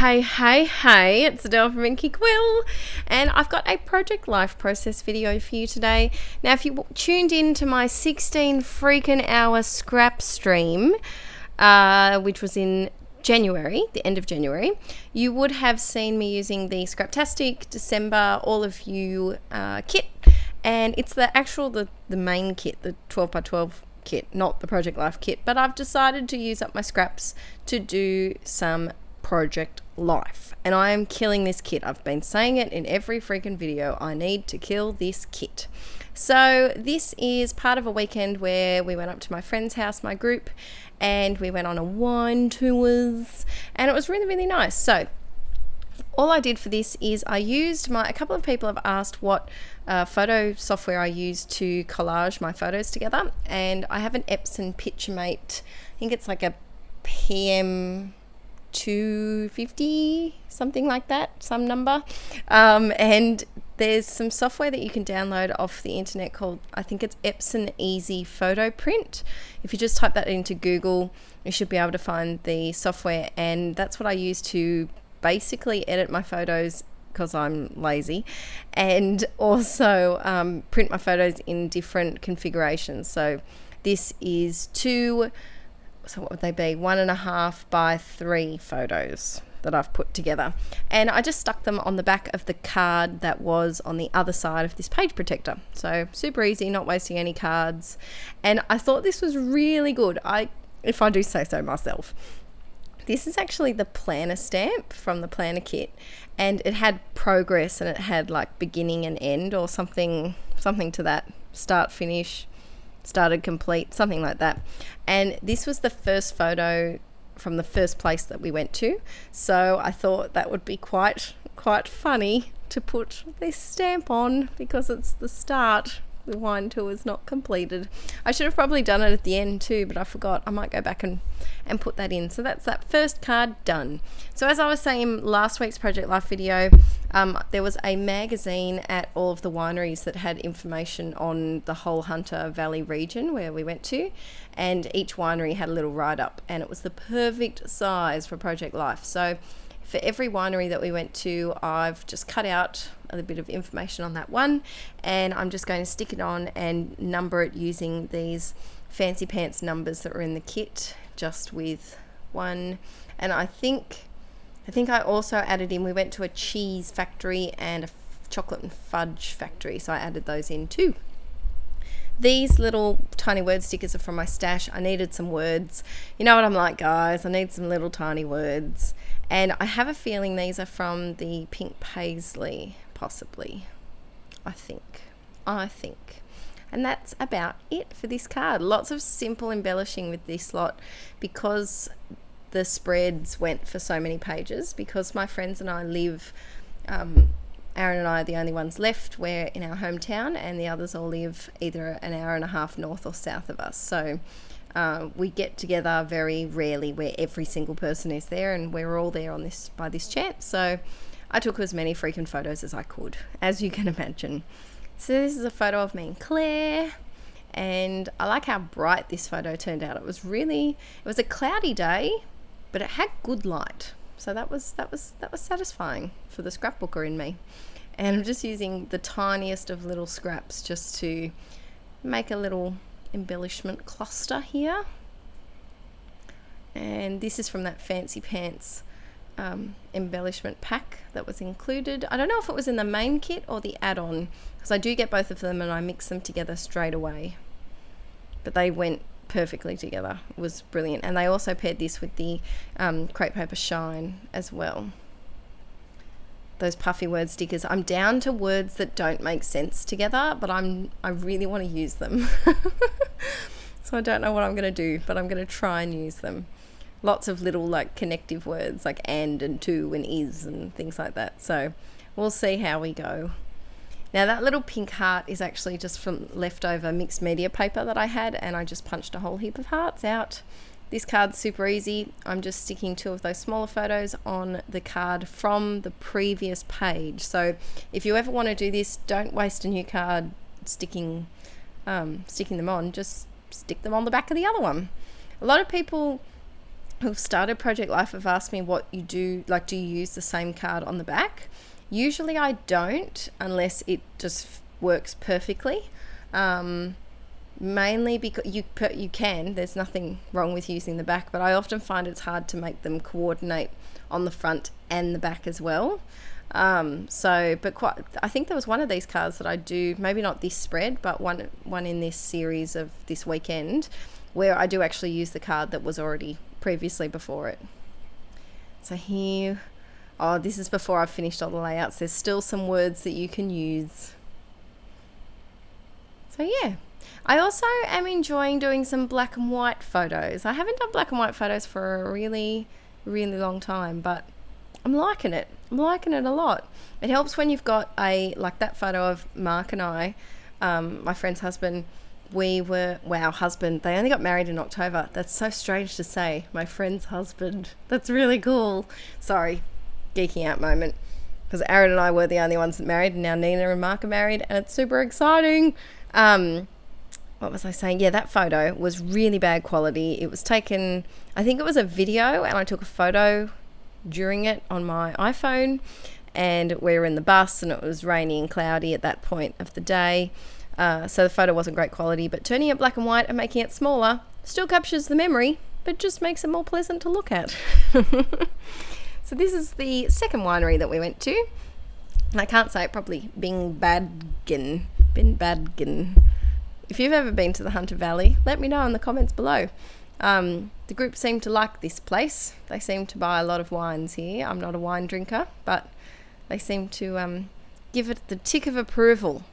Hey, it's Adele from Inkie Quill, and I've got a project life process video for you today. Now, if you tuned in to my 16 freaking hour scrap stream, which was in January, the end of January, you would have seen me using the Scraptastic December All of You kit, and it's the main kit, the 12x12 kit, not the Project Life kit, but I've decided to use up my scraps to do some Project Life, and I am killing this kit. I've been saying it in every freaking video. I need to kill this kit. So this is part of a weekend where we went up to my friend's house, my group, and we went on a wine tours, and it was really, really nice. So all I did for this is I used a couple of people have asked what photo software I use to collage my photos together, and I have an Epson PictureMate. I think it's like a PM 250, something like that, some number, and there's some software that you can download off the internet called, I think it's Epson Easy Photo Print. If you just type that into Google, you should be able to find the software, and that's what I use to basically edit my photos because I'm lazy, and also print my photos in different configurations. So this is so what would they be, 1.5 by 3 photos that I've put together, and I just stuck them on the back of the card that was on the other side of this page protector. So super easy, not wasting any cards, and I thought this was really good. If I do say so myself, this is actually the planner stamp from the planner kit, and it had progress, and it had like beginning and end, or something to that, start, finish, started, complete, something like that. And this was the first photo from the first place that we went to, so I thought that would be quite funny to put this stamp on, because it's the start. The wine tour is not completed. I should have probably done it at the end too, but I forgot. I might go back and put that in. So that's that first card done. So as I was saying in last week's Project Life video, there was a magazine at all of the wineries that had information on the whole Hunter Valley region where we went to, and each winery had a little write-up, and it was the perfect size for Project Life. So for every winery that we went to, I've just cut out a little bit of information on that one, and I'm just going to stick it on and number it using these fancy pants numbers that were in the kit, just with one. And I think I also added in, we went to a cheese factory and a chocolate and fudge factory, so I added those in too. These little tiny word stickers are from my stash. I needed some words. You know what I'm like, guys. I need some little tiny words. And I have a feeling these are from the Pink Paisley, possibly. I think. And that's about it for this card. Lots of simple embellishing with this lot, because the spreads went for so many pages, because my friends and I live, Aaron and I are the only ones left. We're in our hometown, and the others all live either an hour and a half north or south of us. So we get together very rarely where every single person is there, and we're all there by this chance. So I took as many freaking photos as I could, as you can imagine. So this is a photo of me and Claire, and I like how bright this photo turned out. It was a cloudy day, but it had good light. So that was satisfying for the scrapbooker in me. And I'm just using the tiniest of little scraps just to make a little embellishment cluster here. And this is from that fancy pants embellishment pack that was included. I don't know if it was in the main kit or the add-on, because I do get both of them and I mix them together straight away. But they went perfectly together. It was brilliant. And they also paired this with the crepe paper shine as well. Those puffy word stickers. I'm down to words that don't make sense together, but I really want to use them. So I don't know what I'm going to do, but I'm going to try and use them. Lots of little like connective words like and to and is and things like that. So we'll see how we go. Now that little pink heart is actually just from leftover mixed media paper that I had, and I just punched a whole heap of hearts out. This card's super easy. I'm just sticking 2 of those smaller photos on the card from the previous page. So if you ever want to do this, don't waste a new card sticking them on. Just stick them on the back of the other one. A lot of people who've started Project Life have asked me what you do, like do you use the same card on the back? Usually I don't, unless it just works perfectly. Mainly because you can, there's nothing wrong with using the back, but I often find it's hard to make them coordinate on the front and the back as well. I think there was one of these cards that I do, maybe not this spread, but one in this series of this weekend, where I do actually use the card that was already previously before it. So here, this is before I've finished all the layouts. There's still some words that you can use. So yeah, I also am enjoying doing some black and white photos. I haven't done black and white photos for a really, really long time, but I'm liking it. I'm liking it a lot. It helps when you've got like that photo of Mark and I, my friend's husband. They only got married in October. That's so strange to say, my friend's husband. That's really cool. Sorry, geeking out moment. Because Aaron and I were the only ones that married, and now Nina and Mark are married, and it's super exciting. What was I saying? Yeah, that photo was really bad quality. It was taken, I think it was a video, and I took a photo during it on my iPhone, and we were in the bus and it was rainy and cloudy at that point of the day. So the photo wasn't great quality, but turning it black and white and making it smaller still captures the memory, but just makes it more pleasant to look at. So this is the second winery that we went to. And I can't say it properly. Binbadgen. If you've ever been to the Hunter Valley, let me know in the comments below. The group seemed to like this place. They seem to buy a lot of wines here. I'm not a wine drinker, but they seem to give it the tick of approval.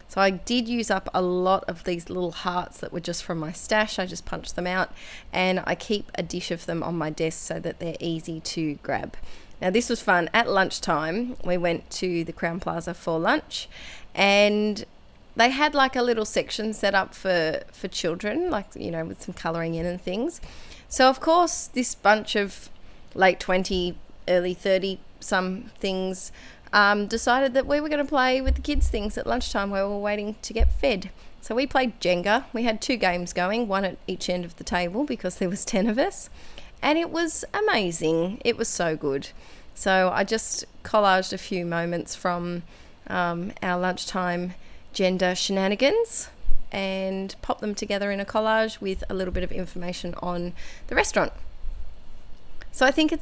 So I did use up a lot of these little hearts that were just from my stash. I just punched them out, and I keep a dish of them on my desk so that they're easy to grab. Now this was fun. At lunchtime, we went to the Crown Plaza for lunch, and they had like a little section set up for children, like, you know, with some colouring in and things. So of course, this bunch of late 20, early 30 some things decided that we were going to play with the kids things at lunchtime while we were waiting to get fed. So we played Jenga. We had 2 games going, one at each end of the table because there was 10 of us. And it was amazing. It was so good. So I just collaged a few moments from our lunchtime gender shenanigans and popped them together in a collage with a little bit of information on the restaurant. So I think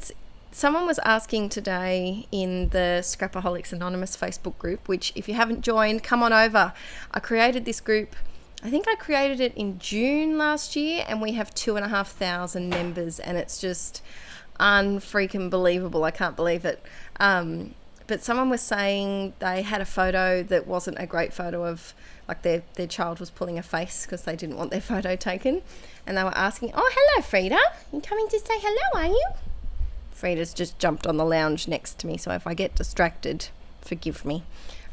someone was asking today in the Scrapaholics Anonymous Facebook group, which if you haven't joined, come on over. I created this group, I think I created it in June last year, and we have 2,500 members, and it's just unfreaking believable. I can't believe it. But someone was saying they had a photo that wasn't a great photo of, like their child was pulling a face because they didn't want their photo taken. And they were asking, "Oh, hello, Frida. You coming to say hello, are you?" Frida's just jumped on the lounge next to me, so if I get distracted, forgive me.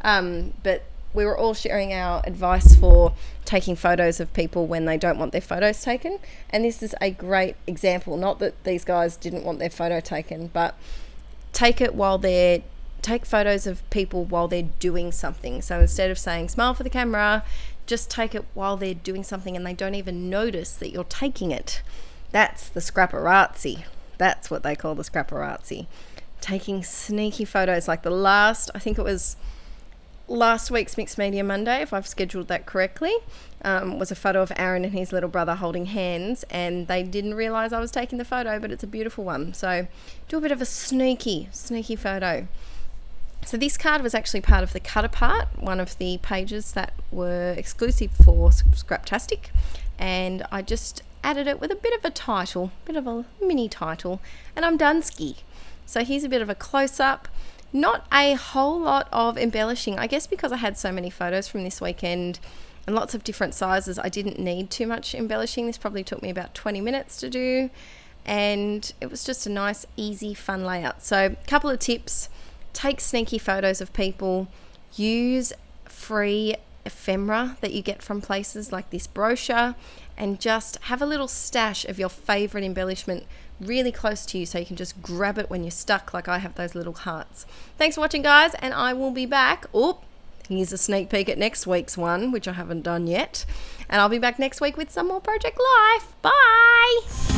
But we were all sharing our advice for taking photos of people when they don't want their photos taken. And this is a great example. Not that these guys didn't want their photo taken, but take photos of people while they're doing something. So instead of saying smile for the camera, just take it while they're doing something and they don't even notice that you're taking it. That's the scraparazzi. That's what they call the scraparazzi. Taking sneaky photos, like I think it was last week's Mixed Media Monday, if I've scheduled that correctly, was a photo of Aaron and his little brother holding hands, and they didn't realise I was taking the photo, but it's a beautiful one. So do a bit of a sneaky photo. So this card was actually part of the Cut Apart, one of the pages that were exclusive for Scraptastic, and I just added it with a bit of a title, bit of a mini title, and I'm done ski. So here's a bit of a close-up. Not a whole lot of embellishing. I guess because I had so many photos from this weekend and lots of different sizes, I didn't need too much embellishing. This probably took me about 20 minutes to do, and it was just a nice, easy, fun layout. So a couple of tips. Take sneaky photos of people. Use free ephemera that you get from places like this brochure, and just have a little stash of your favorite embellishment really close to you so you can just grab it when you're stuck, like I have those little hearts. Thanks for watching, guys, and I will be back. Here's a sneak peek at next week's one, which I haven't done yet, and I'll be back next week with some more Project Life. Bye.